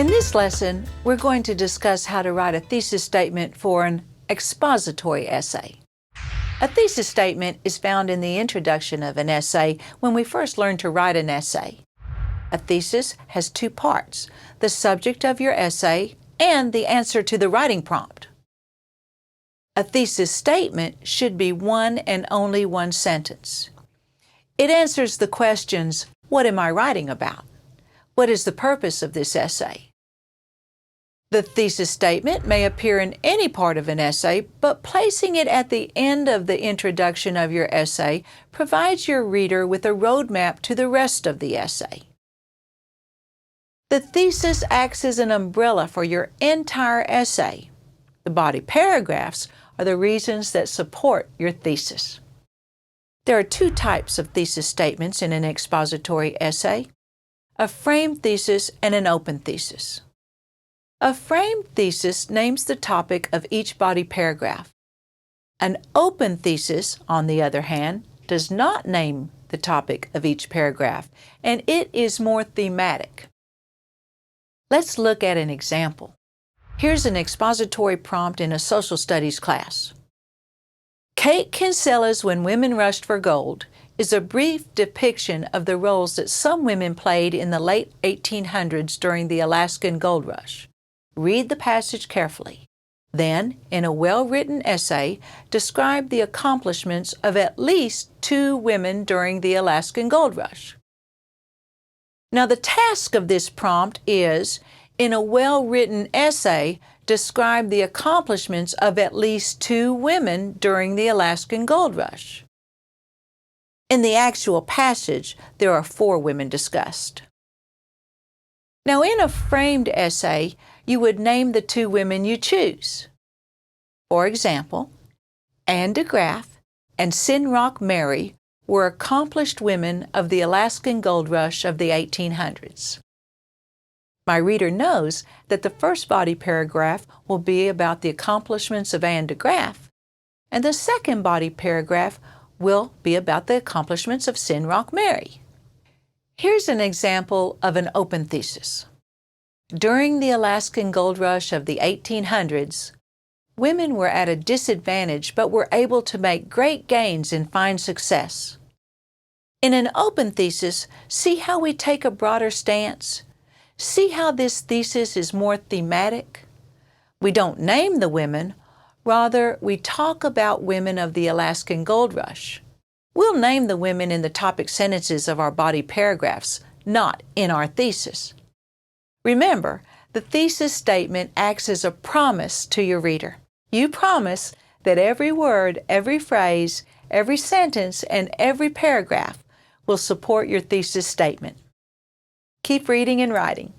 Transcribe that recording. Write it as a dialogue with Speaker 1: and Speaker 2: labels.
Speaker 1: In this lesson, we're going to discuss how to write a thesis statement for an expository essay. A thesis statement is found in the introduction of an essay when we first learn to write an essay. A thesis has two parts, the subject of your essay and the answer to the writing prompt. A thesis statement should be one and only one sentence. It answers the questions, what am I writing about? What is the purpose of this essay? The thesis statement may appear in any part of an essay, but placing it at the end of the introduction of your essay provides your reader with a roadmap to the rest of the essay. The thesis acts as an umbrella for your entire essay. The body paragraphs are the reasons that support your thesis. There are two types of thesis statements in an expository essay: a framed thesis and an open thesis. A framed thesis names the topic of each body paragraph. An open thesis, on the other hand, does not name the topic of each paragraph, and it is more thematic. Let's look at an example. Here's an expository prompt in a social studies class. Kate Kinsella's When Women Rushed for Gold is a brief depiction of the roles that some women played in the late 1800s during the Alaskan Gold Rush. Read the passage carefully. Then, in a well-written essay, describe the accomplishments of at least two women during the Alaskan Gold Rush. Now, the task of this prompt is, in a well-written essay, describe the accomplishments of at least two women during the Alaskan Gold Rush. In the actual passage, there are 4 women discussed. Now, in a framed essay, you would name the 2 women you choose. For example, Anne de Graaf and Sinrock Mary were accomplished women of the Alaskan Gold Rush of the 1800s. My reader knows that the first body paragraph will be about the accomplishments of Anne de Graaf, and the second body paragraph will be about the accomplishments of Sinrock Mary. Here's an example of an open thesis. During the Alaskan Gold Rush of the 1800s, women were at a disadvantage but were able to make great gains and find success. In an open thesis, see how we take a broader stance? See how this thesis is more thematic? We don't name the women, rather we talk about women of the Alaskan Gold Rush. We'll name the women in the topic sentences of our body paragraphs, not in our thesis. Remember, the thesis statement acts as a promise to your reader. You promise that every word, every phrase, every sentence, and every paragraph will support your thesis statement. Keep reading and writing.